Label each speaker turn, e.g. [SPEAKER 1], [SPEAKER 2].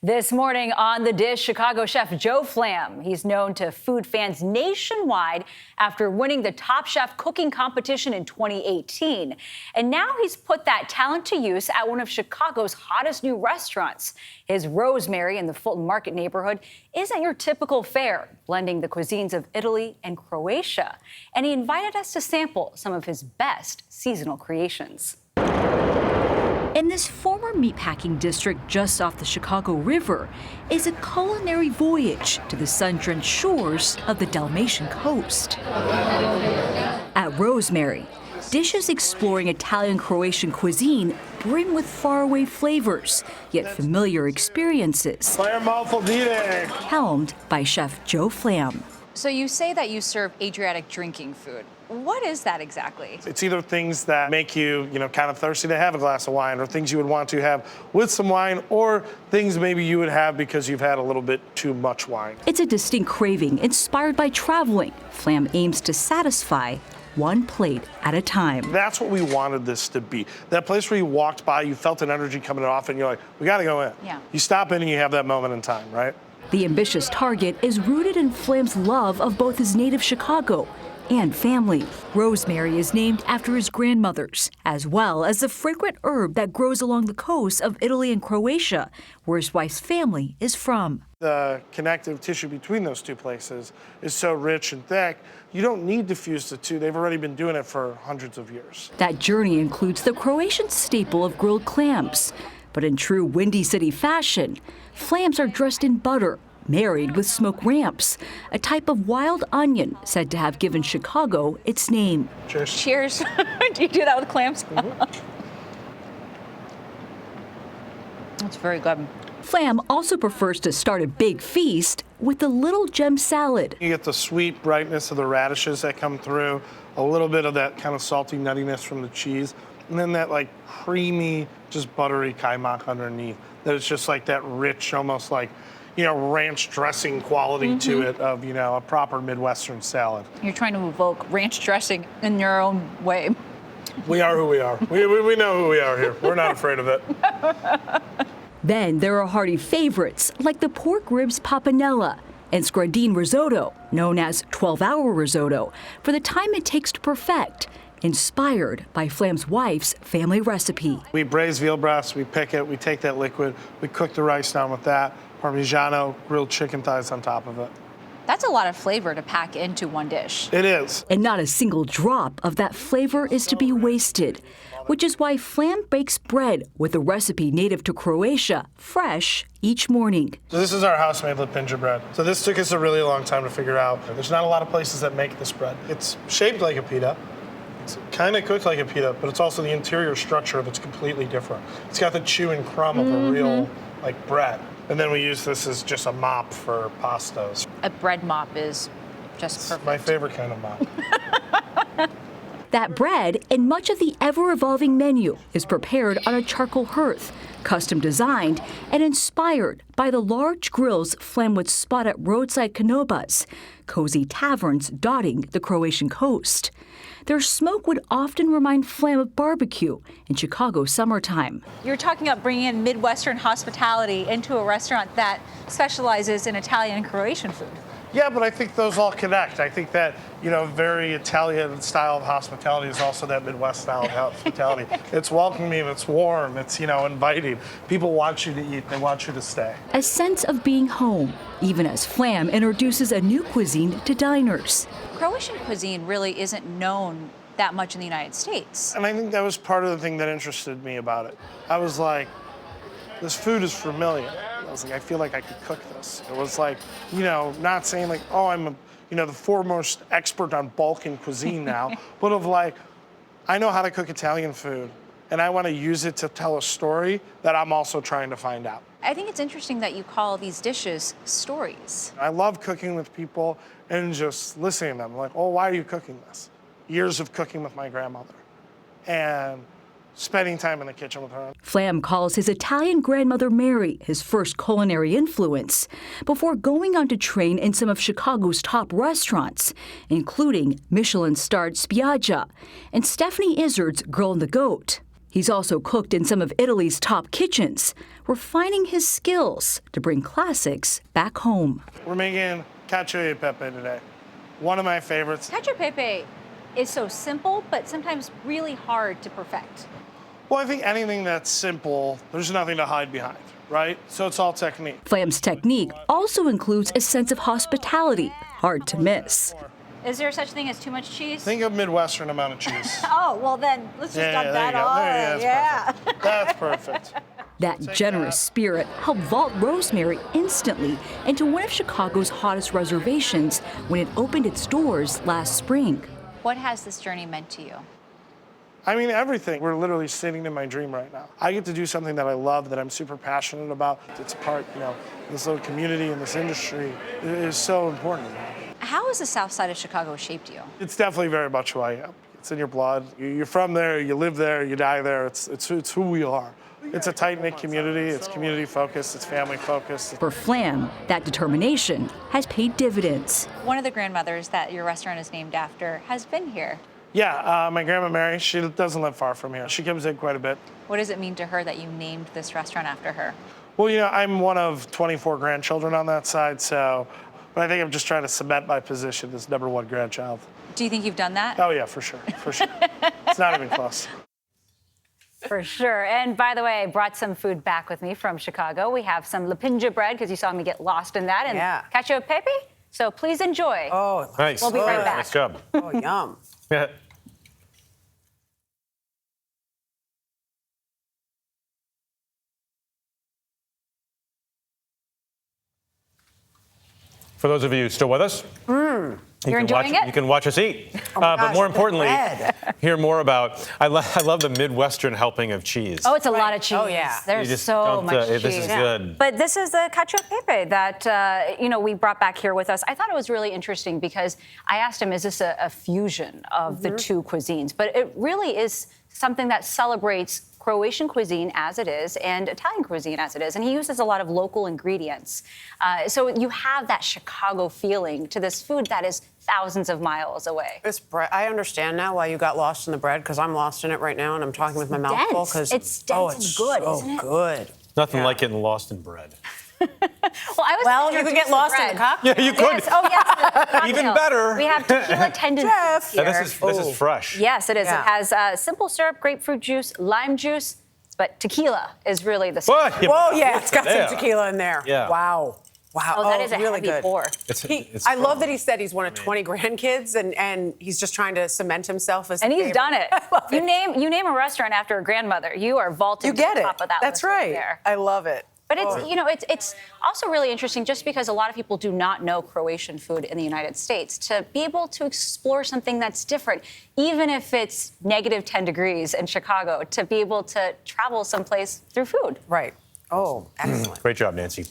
[SPEAKER 1] This morning on The Dish, Chicago chef Joe Flamm. He's known to food fans nationwide after winning the Top Chef cooking competition in 2018. And now he's put that talent to use at one of Chicago's hottest new restaurants. His Rosemary in the Fulton Market neighborhood isn't your typical fare, blending the cuisines of Italy and Croatia. And he invited us to sample some of his best seasonal creations. In this former meatpacking district just off the Chicago River is a culinary voyage to the sun-drenched shores of the Dalmatian coast. At Rosemary, dishes exploring Italian-Croatian cuisine brim with faraway flavors, yet familiar experiences. Helmed by Chef Joe Flamm.
[SPEAKER 2] So you say that you serve Adriatic drinking food. What is that exactly?
[SPEAKER 3] It's either things that make you, kind of thirsty to have a glass of wine, or things you would want to have with some wine, or things maybe you would have because you've had a little bit too much wine.
[SPEAKER 1] It's a distinct craving inspired by traveling. Flamm aims to satisfy one plate at a time.
[SPEAKER 3] That's what we wanted this to be. That place where you walked by, you felt an energy coming off, and you're like, we got to go in.
[SPEAKER 2] Yeah.
[SPEAKER 3] You stop in and you have that moment in time, right?
[SPEAKER 1] The ambitious target is rooted in Flamm's love of both his native Chicago and family. Rosemary is named after his grandmothers, as well as the fragrant herb that grows along the coast of Italy and Croatia, where his wife's family is from.
[SPEAKER 3] The connective tissue between those two places is so rich and thick, you don't need to fuse the two. They've already been doing it for hundreds of years.
[SPEAKER 1] That journey includes the Croatian staple of grilled clams. But in true Windy City fashion, Flamms are dressed in butter, married with smoke ramps, a type of wild onion said to have given Chicago its name.
[SPEAKER 3] Cheers.
[SPEAKER 2] Cheers. Do you do that with clams? That's very good.
[SPEAKER 1] Flamm also prefers to start a big feast with a little gem salad.
[SPEAKER 3] You get the sweet brightness of the radishes that come through, a little bit of that kind of salty nuttiness from the cheese, and then that creamy, just buttery kaimak underneath. That it's just like that rich, almost like, ranch dressing quality to it of, a proper Midwestern salad.
[SPEAKER 2] You're trying to evoke ranch dressing in your own way.
[SPEAKER 3] We are who we are. We know who we are here. We're not afraid of it.
[SPEAKER 1] Then there are hearty favorites like the pork ribs papanella and scradine risotto, known as 12-hour risotto, for the time it takes to perfect, inspired by Flamm's wife's family recipe.
[SPEAKER 3] We braise veal breasts, we pick it, we take that liquid, we cook the rice down with that, Parmigiano, grilled chicken thighs on top of it.
[SPEAKER 2] That's a lot of flavor to pack into one dish.
[SPEAKER 3] It is.
[SPEAKER 1] And not a single drop of that flavor is to be wasted, which is why Flamm bakes bread with a recipe native to Croatia, fresh each morning.
[SPEAKER 3] So this is our house-made Lipinja bread. So this took us a really long time to figure out. There's not a lot of places that make this bread. It's shaped like a pita. It's kind of cooked like a pita, but it's also the interior structure of it's completely different. It's got the chew and crumb of a real bread. And then we use this as just a mop for pastas.
[SPEAKER 2] A bread mop is just perfect.
[SPEAKER 3] My favorite kind of mop.
[SPEAKER 1] That bread and much of the ever-evolving menu is prepared on a charcoal hearth, custom designed and inspired by the large grills Flamm would spot at roadside canobas, cozy taverns dotting the Croatian coast. Their smoke would often remind Flamm of barbecue in Chicago's summertime.
[SPEAKER 2] You're talking about bringing in Midwestern hospitality into a restaurant that specializes in Italian and Croatian food.
[SPEAKER 3] Yeah, but I think those all connect. I think that, very Italian style of hospitality is also that Midwest style of hospitality. It's welcoming, it's warm, it's, inviting. People want you to eat, they want you to stay.
[SPEAKER 1] A sense of being home, even as Flamm introduces a new cuisine to diners.
[SPEAKER 2] Croatian cuisine really isn't known that much in the United States.
[SPEAKER 3] And I think that was part of the thing that interested me about it. I was like, this food is familiar. I was like, I feel like I could cook this. It was like, not saying oh, I'm the foremost expert on Balkan cuisine now, but of I know how to cook Italian food, and I want to use it to tell a story that I'm also trying to find out.
[SPEAKER 2] I think it's interesting that you call these dishes stories.
[SPEAKER 3] I love cooking with people and just listening to them. why are you cooking this? Years of cooking with my grandmother. And spending time in the kitchen with her.
[SPEAKER 1] Flamm calls his Italian grandmother Mary his first culinary influence before going on to train in some of Chicago's top restaurants, including Michelin-starred Spiaggia and Stephanie Izzard's Girl and the Goat. He's also cooked in some of Italy's top kitchens, refining his skills to bring classics back home.
[SPEAKER 3] We're making cacio e pepe today. One of my favorites.
[SPEAKER 2] Cacio e pepe is so simple, but sometimes really hard to perfect.
[SPEAKER 3] Well, I think anything that's simple, there's nothing to hide behind, right? So it's all technique.
[SPEAKER 1] Flamm's technique also includes a sense of hospitality, hard to miss.
[SPEAKER 2] Is there such thing as too much cheese?
[SPEAKER 3] Think of Midwestern amount of cheese.
[SPEAKER 2] Oh, well then, let's just dump
[SPEAKER 3] there
[SPEAKER 2] that
[SPEAKER 3] you go.
[SPEAKER 2] on.
[SPEAKER 3] There, that's perfect.
[SPEAKER 1] That generous spirit helped vault Rosemary instantly into one of Chicago's hottest reservations when it opened its doors last spring.
[SPEAKER 2] What has this journey meant to you?
[SPEAKER 3] I mean, everything. We're literally sitting in my dream right now. I get to do something that I love, that I'm super passionate about. It's a part, this little community and this industry is so important to me.
[SPEAKER 2] How has the South Side of Chicago shaped you?
[SPEAKER 3] It's definitely very much who I am. It's in your blood. You're from there, you live there, you die there. It's who we are. It's a tight-knit community. It's community-focused. It's family-focused.
[SPEAKER 1] For Flamm, that determination has paid dividends.
[SPEAKER 2] One of the grandmothers that your restaurant is named after has been here.
[SPEAKER 3] Yeah, my grandma Mary, she doesn't live far from here. She comes in quite a bit.
[SPEAKER 2] What does it mean to her that you named this restaurant after her?
[SPEAKER 3] Well, I'm one of 24 grandchildren on that side, but I think I'm just trying to cement my position as #1 grandchild.
[SPEAKER 2] Do you think you've done that?
[SPEAKER 3] Oh, yeah, for sure. It's not even close.
[SPEAKER 1] For sure. And by the way, I brought some food back with me from Chicago. We have some lapinja bread, because you saw me get lost in that, and cacio e pepe. So please enjoy.
[SPEAKER 4] Oh,
[SPEAKER 5] nice.
[SPEAKER 1] We'll be right back.
[SPEAKER 5] Nice job.
[SPEAKER 4] Oh, yum.
[SPEAKER 5] Yeah. For those of you still with us,
[SPEAKER 1] You're enjoying it?
[SPEAKER 5] You can watch us eat.
[SPEAKER 4] my
[SPEAKER 5] But
[SPEAKER 4] gosh,
[SPEAKER 5] more
[SPEAKER 4] the
[SPEAKER 5] importantly,
[SPEAKER 4] bread.
[SPEAKER 5] hear more about, I love the Midwestern helping of cheese.
[SPEAKER 1] Oh, it's a lot of cheese.
[SPEAKER 4] Oh, yeah.
[SPEAKER 5] You
[SPEAKER 1] There's
[SPEAKER 5] just
[SPEAKER 1] so
[SPEAKER 5] don't,
[SPEAKER 1] much cheese.
[SPEAKER 5] This is good.
[SPEAKER 1] But this is the cacio e pepe that we brought back here with us. I thought it was really interesting because I asked him, is this a fusion of the two cuisines? But it really is something that celebrates Croatian cuisine as it is and Italian cuisine as it is. And he uses a lot of local ingredients. So you have that Chicago feeling to this food that is thousands of miles away.
[SPEAKER 4] This bread, I understand now why you got lost in the bread, because I'm lost in it right now and I'm talking with my mouth full.
[SPEAKER 1] It's dense and good,
[SPEAKER 4] so
[SPEAKER 1] isn't it?
[SPEAKER 4] good.
[SPEAKER 5] Nothing like getting lost in bread.
[SPEAKER 4] Well, you could get lost in the cocktail.
[SPEAKER 5] Yeah, you could.
[SPEAKER 1] Yes. Oh, yes. the cocktail.
[SPEAKER 5] Even better.
[SPEAKER 1] We have tequila tendencies
[SPEAKER 4] Jeff.
[SPEAKER 1] here.
[SPEAKER 5] Yeah, this is fresh.
[SPEAKER 1] Yes, it is.
[SPEAKER 4] Yeah.
[SPEAKER 1] It has simple syrup, grapefruit juice, lime juice, but tequila is really the
[SPEAKER 5] What?
[SPEAKER 4] Whoa, yeah, it's got
[SPEAKER 5] Yeah.
[SPEAKER 4] some tequila in there.
[SPEAKER 5] Yeah.
[SPEAKER 4] Wow. Wow.
[SPEAKER 1] Oh, that is a
[SPEAKER 4] really
[SPEAKER 1] heavy
[SPEAKER 4] good.
[SPEAKER 1] pour.
[SPEAKER 5] It's
[SPEAKER 4] I love
[SPEAKER 5] strong.
[SPEAKER 4] that he said he's one of 20 grandkids and he's just trying to cement himself as
[SPEAKER 1] And
[SPEAKER 4] the
[SPEAKER 1] he's
[SPEAKER 4] favorite.
[SPEAKER 1] done it.
[SPEAKER 4] I love
[SPEAKER 1] You name a restaurant after a grandmother, you are vaulting
[SPEAKER 4] You get
[SPEAKER 1] to
[SPEAKER 4] it.
[SPEAKER 1] the top of that
[SPEAKER 4] That's
[SPEAKER 1] list right
[SPEAKER 4] right.
[SPEAKER 1] there.
[SPEAKER 4] I love it.
[SPEAKER 1] But it's also really interesting just because a lot of people do not know Croatian food in the United States. To be able to explore something that's different, even if it's negative 10 degrees in Chicago, to be able to travel someplace through food.
[SPEAKER 4] Right. Oh, excellent.
[SPEAKER 5] Great job, Nancy.